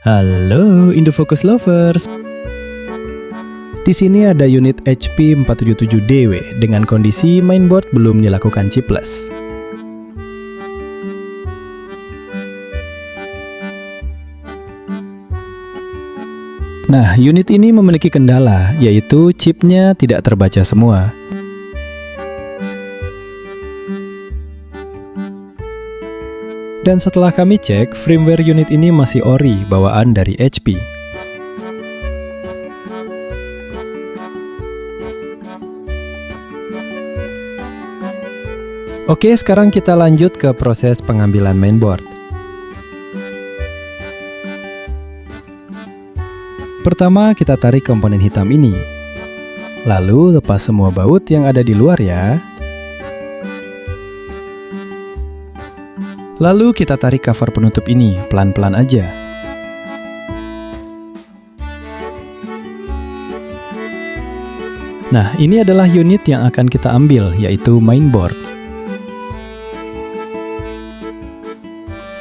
Halo IndoFocus Lovers. Di sini ada unit HP 477DW dengan kondisi mainboard belum dilakukan chipless. Nah, unit ini memiliki kendala, yaitu chipnya tidak terbaca semua. Dan setelah kami cek, firmware unit ini masih ori bawaan dari HP. Oke, sekarang kita lanjut ke proses pengambilan mainboard. Pertama, kita tarik komponen hitam ini. Lalu, lepas semua baut yang ada di luar ya. Lalu kita tarik cover penutup ini, pelan-pelan aja. Nah, ini adalah unit yang akan kita ambil, yaitu mainboard.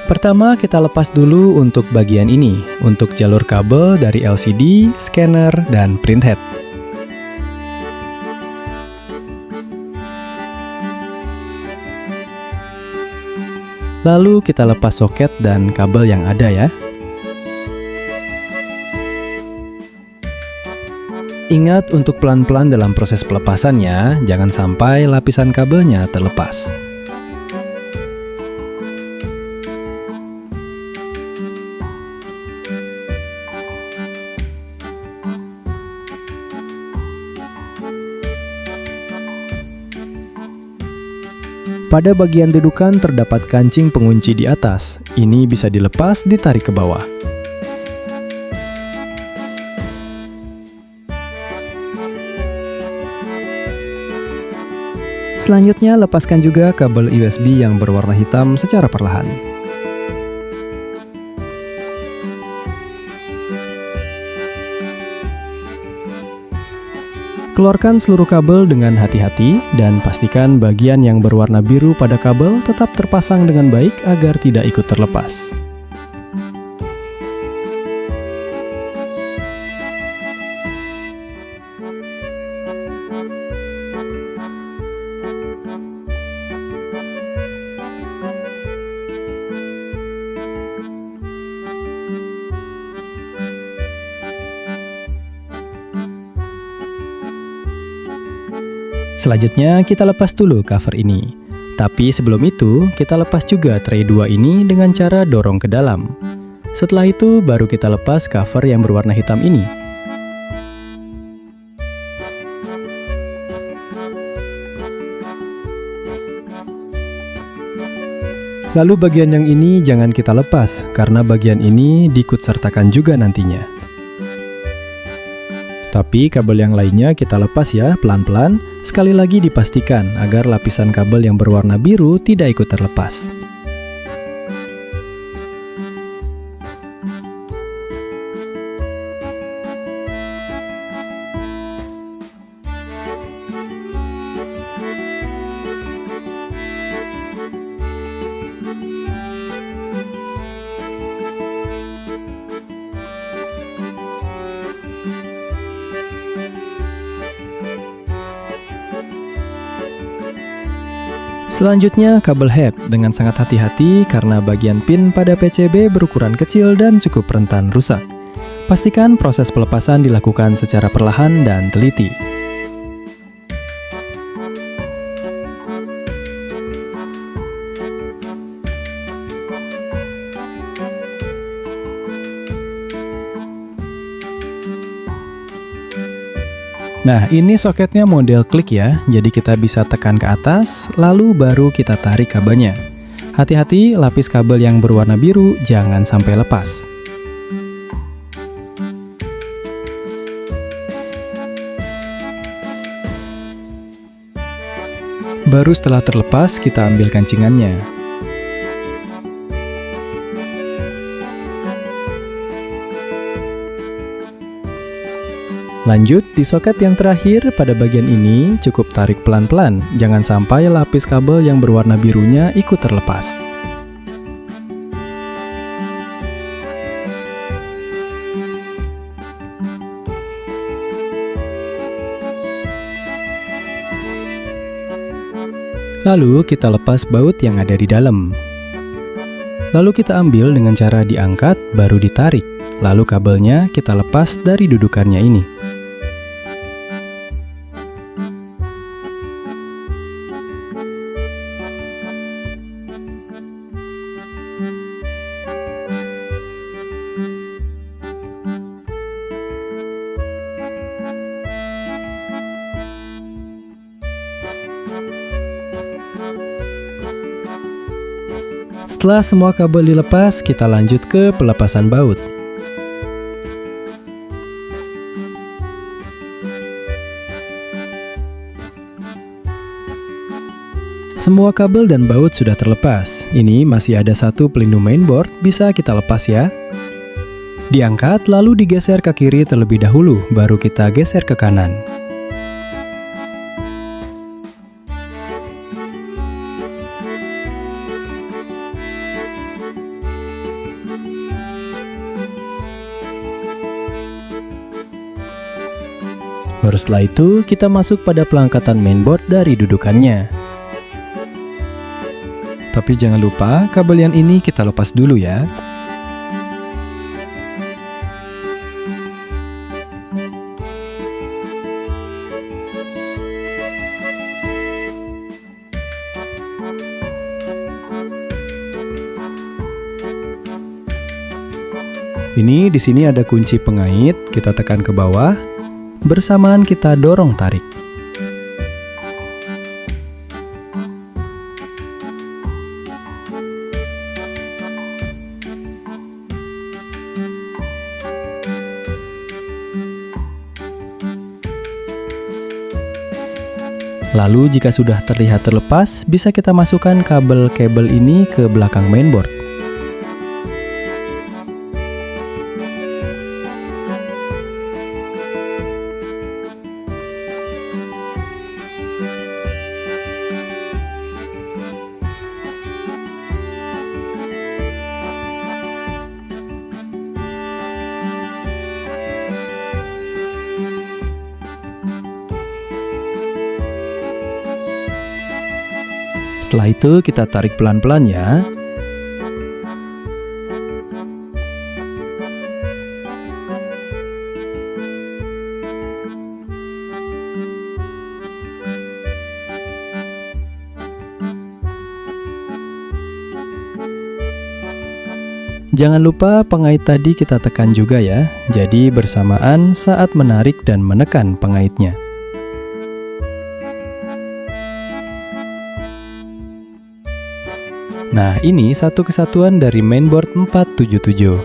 Pertama, kita lepas dulu untuk bagian ini, untuk jalur kabel dari LCD, scanner, dan printhead. Lalu kita lepas soket dan kabel yang ada ya. Ingat untuk pelan-pelan dalam proses pelepasannya, jangan sampai lapisan kabelnya terlepas. Pada bagian dudukan terdapat kancing pengunci di atas. Ini bisa dilepas, ditarik ke bawah. Selanjutnya, lepaskan juga kabel USB yang berwarna hitam secara perlahan. Keluarkan seluruh kabel dengan hati-hati dan pastikan bagian yang berwarna biru pada kabel tetap terpasang dengan baik agar tidak ikut terlepas. Selanjutnya, kita lepas dulu cover ini. Tapi sebelum itu, kita lepas juga tray 2 ini dengan cara dorong ke dalam. Setelah itu, baru kita lepas cover yang berwarna hitam ini. Lalu bagian yang ini jangan kita lepas, karena bagian ini diikutsertakan juga nantinya. Tapi kabel yang lainnya kita lepas ya, pelan-pelan. Sekali lagi dipastikan agar lapisan kabel yang berwarna biru tidak ikut terlepas. Selanjutnya, kabel head dengan sangat hati-hati karena bagian pin pada PCB berukuran kecil dan cukup rentan rusak. Pastikan proses pelepasan dilakukan secara perlahan dan teliti. Nah, ini soketnya model klik ya, jadi kita bisa tekan ke atas, lalu baru kita tarik kabelnya. Hati-hati, lapis kabel yang berwarna biru jangan sampai lepas. Baru setelah terlepas, kita ambil kancingannya. Lanjut, di soket yang terakhir pada bagian ini cukup tarik pelan-pelan, jangan sampai lapis kabel yang berwarna birunya ikut terlepas. Lalu kita lepas baut yang ada di dalam. Lalu kita ambil dengan cara diangkat, baru ditarik. Lalu kabelnya kita lepas dari dudukannya ini. Setelah semua kabel dilepas, kita lanjut ke pelepasan baut. Semua kabel dan baut sudah terlepas. Ini masih ada satu pelindung mainboard, bisa kita lepas ya. Diangkat lalu digeser ke kiri terlebih dahulu, baru kita geser ke kanan. Baru setelah itu, kita masuk pada pelangkatan mainboard dari dudukannya. Tapi jangan lupa, kabel yang ini kita lepas dulu ya. Ini di sini ada kunci pengait, kita tekan ke bawah. Bersamaan kita dorong tarik. Lalu jika sudah terlihat terlepas, bisa kita masukkan kabel ini ke belakang mainboard. Setelah itu kita tarik pelan-pelan ya. Jangan lupa pengait tadi kita tekan juga ya. Jadi bersamaan saat menarik dan menekan pengaitnya. Nah, ini satu kesatuan dari mainboard 477.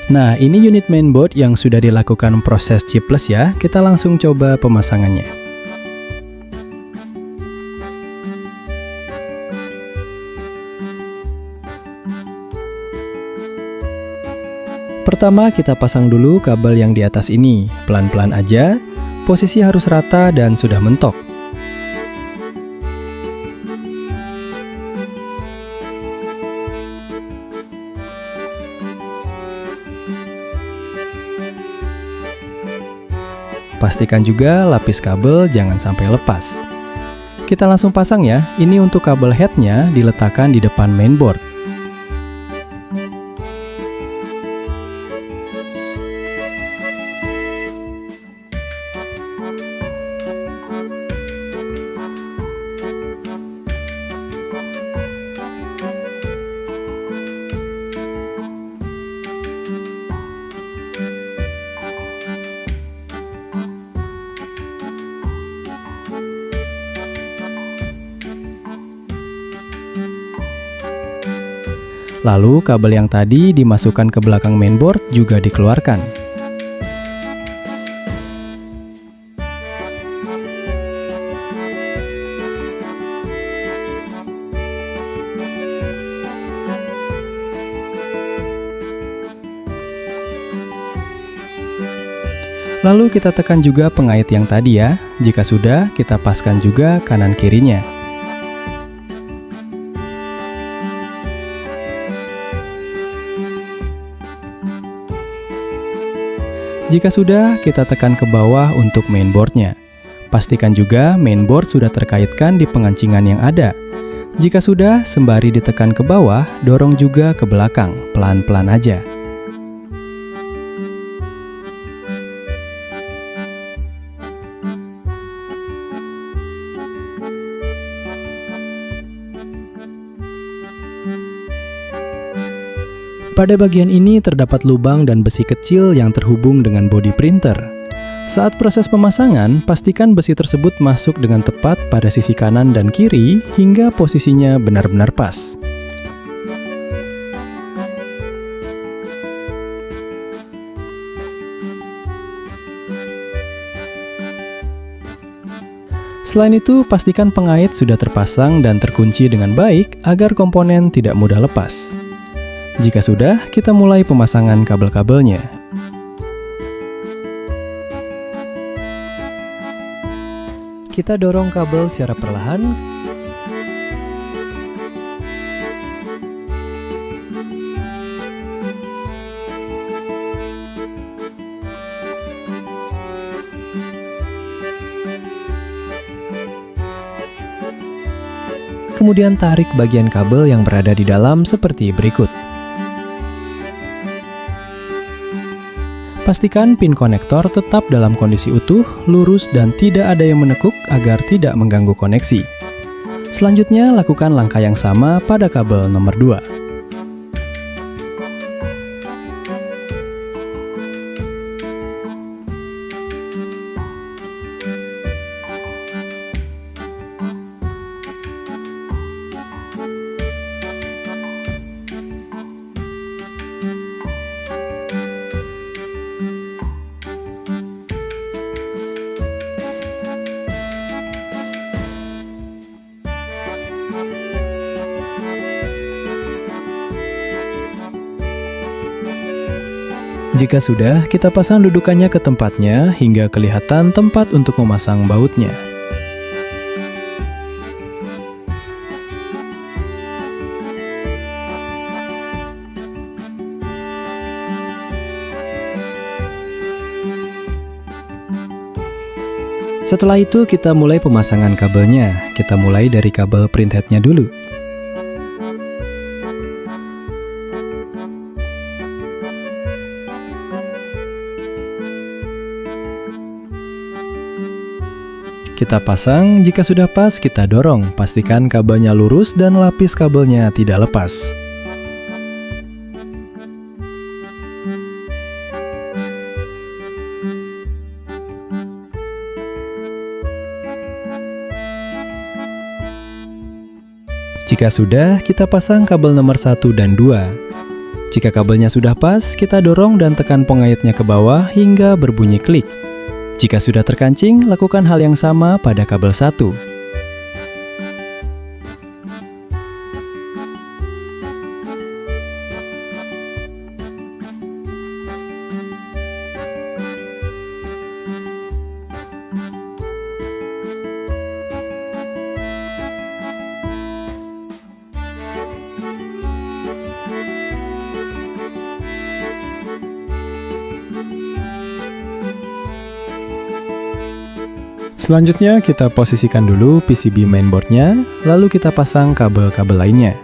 Nah, ini unit mainboard yang sudah dilakukan proses chipless ya. Kita langsung coba pemasangannya. Pertama kita pasang dulu kabel yang di atas ini, pelan-pelan aja, posisi harus rata dan sudah mentok. Pastikan juga lapis kabel jangan sampai lepas. Kita langsung pasang ya, ini untuk kabel headnya diletakkan di depan mainboard. Lalu kabel yang tadi dimasukkan ke belakang mainboard juga dikeluarkan. Lalu kita tekan juga pengait yang tadi ya. Jika sudah, kita paskan juga kanan kirinya. Jika sudah, kita tekan ke bawah untuk mainboardnya. Pastikan juga mainboard sudah terkaitkan di pengancingan yang ada. Jika sudah, sembari ditekan ke bawah, dorong juga ke belakang, pelan-pelan aja. Pada bagian ini terdapat lubang dan besi kecil yang terhubung dengan bodi printer. Saat proses pemasangan, pastikan besi tersebut masuk dengan tepat pada sisi kanan dan kiri hingga posisinya benar-benar pas. Selain itu, pastikan pengait sudah terpasang dan terkunci dengan baik agar komponen tidak mudah lepas. Jika sudah, kita mulai pemasangan kabel-kabelnya. Kita dorong kabel secara perlahan. Kemudian tarik bagian kabel yang berada di dalam seperti berikut. Pastikan pin konektor tetap dalam kondisi utuh, lurus, dan tidak ada yang menekuk agar tidak mengganggu koneksi. Selanjutnya, lakukan langkah yang sama pada kabel nomor 2. Jika sudah, kita pasang dudukannya ke tempatnya hingga kelihatan tempat untuk memasang bautnya. Setelah itu, kita mulai pemasangan kabelnya. Kita mulai dari kabel printheadnya dulu. Kita pasang, jika sudah pas kita dorong, pastikan kabelnya lurus dan lapis kabelnya tidak lepas. Jika sudah, kita pasang kabel nomor 1 dan 2. Jika kabelnya sudah pas, kita dorong dan tekan pengaitnya ke bawah hingga berbunyi klik. Jika sudah terkancing, lakukan hal yang sama pada kabel 1. Selanjutnya, kita posisikan dulu PCB mainboardnya, lalu kita pasang kabel-kabel lainnya.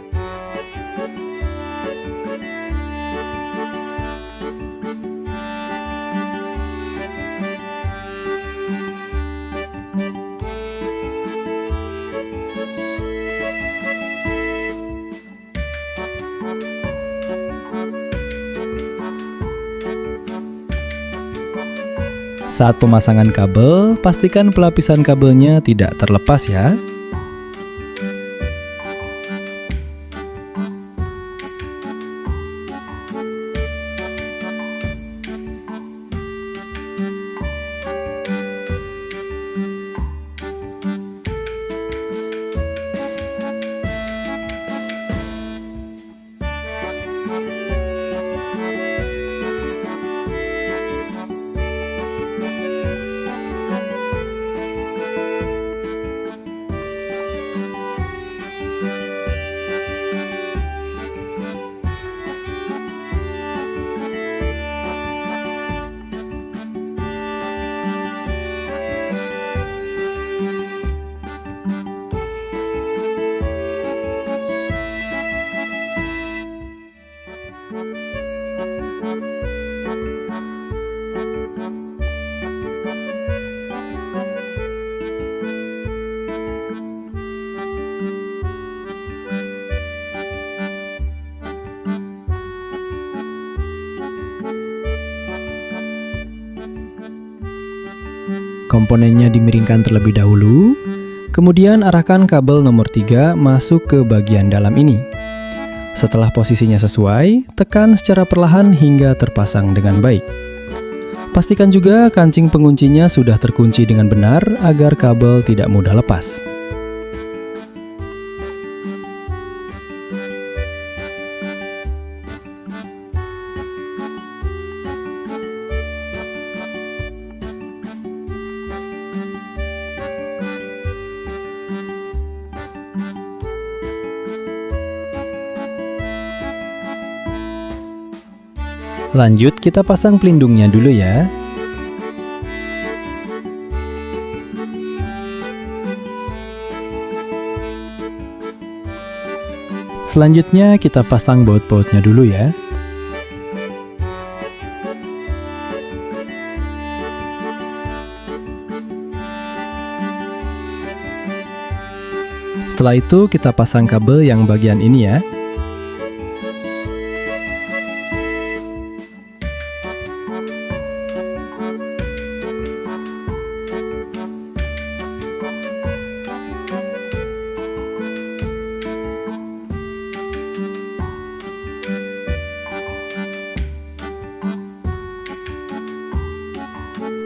Saat pemasangan kabel, pastikan pelapisan kabelnya tidak terlepas ya. komponennya dimiringkan terlebih dahulu. Kemudian arahkan kabel nomor 3 masuk ke bagian dalam ini. Setelah posisinya sesuai, tekan secara perlahan hingga terpasang dengan baik. Pastikan juga kancing penguncinya sudah terkunci dengan benar agar kabel tidak mudah lepas. Lanjut, kita pasang pelindungnya dulu ya. Selanjutnya kita pasang baut-bautnya dulu ya. Setelah itu kita pasang kabel yang bagian ini ya.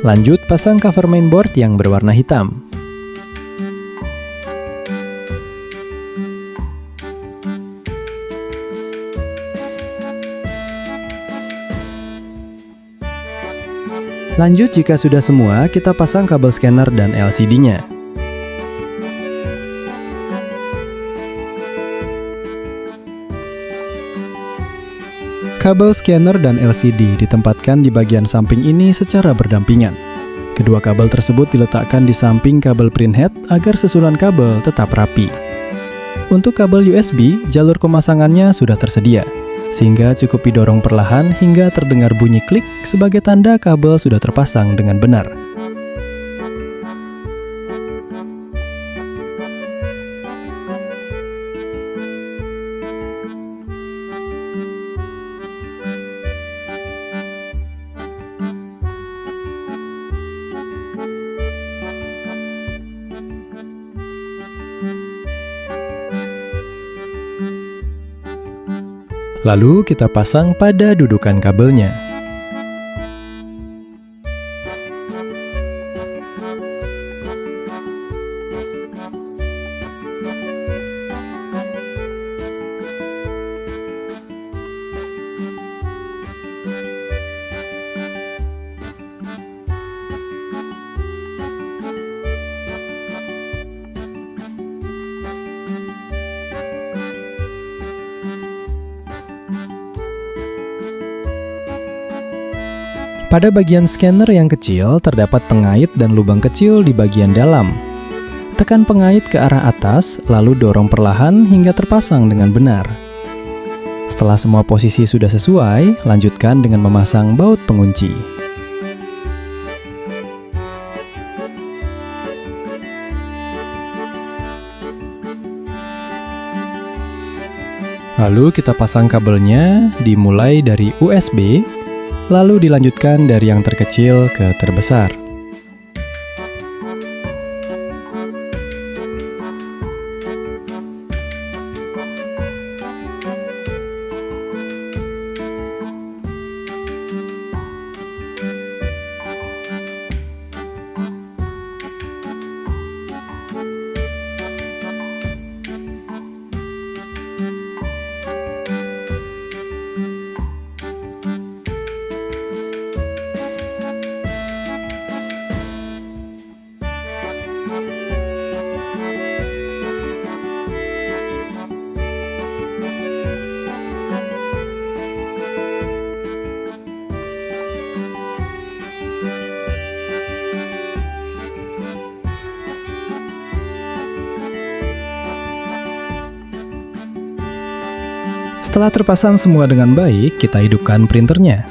Lanjut, pasang cover mainboard yang berwarna hitam. Lanjut, jika sudah semua, kita pasang kabel scanner dan LCD-nya. Kabel scanner dan LCD ditempatkan di bagian samping ini secara berdampingan. Kedua kabel tersebut diletakkan di samping kabel printhead agar susunan kabel tetap rapi. Untuk kabel USB, jalur pemasangannya sudah tersedia, sehingga cukup didorong perlahan hingga terdengar bunyi klik sebagai tanda kabel sudah terpasang dengan benar. Lalu kita pasang pada dudukan kabelnya. Pada bagian scanner yang kecil, terdapat pengait dan lubang kecil di bagian dalam. Tekan pengait ke arah atas, lalu dorong perlahan hingga terpasang dengan benar. Setelah semua posisi sudah sesuai, lanjutkan dengan memasang baut pengunci. Lalu kita pasang kabelnya, dimulai dari USB, lalu dilanjutkan dari yang terkecil ke terbesar. Setelah terpasang semua dengan baik, kita hidupkan printernya.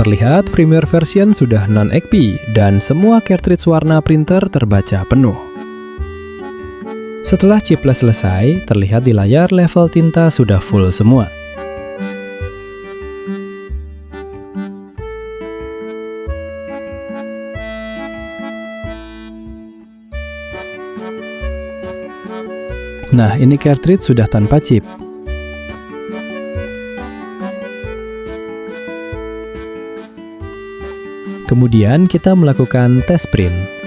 Terlihat firmware version sudah non-XP dan semua cartridge warna printer terbaca penuh. Setelah chiples selesai, terlihat di layar level tinta sudah full semua. Nah, ini cartridge sudah tanpa chip. Kemudian kita melakukan tes print.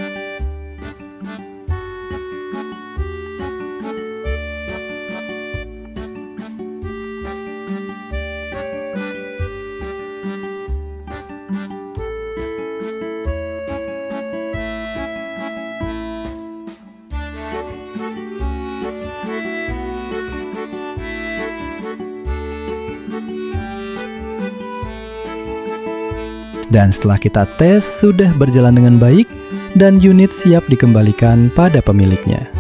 Dan setelah kita tes, sudah berjalan dengan baik dan unit siap dikembalikan pada pemiliknya.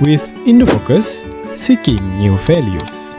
With IndoFocus, seeking new values.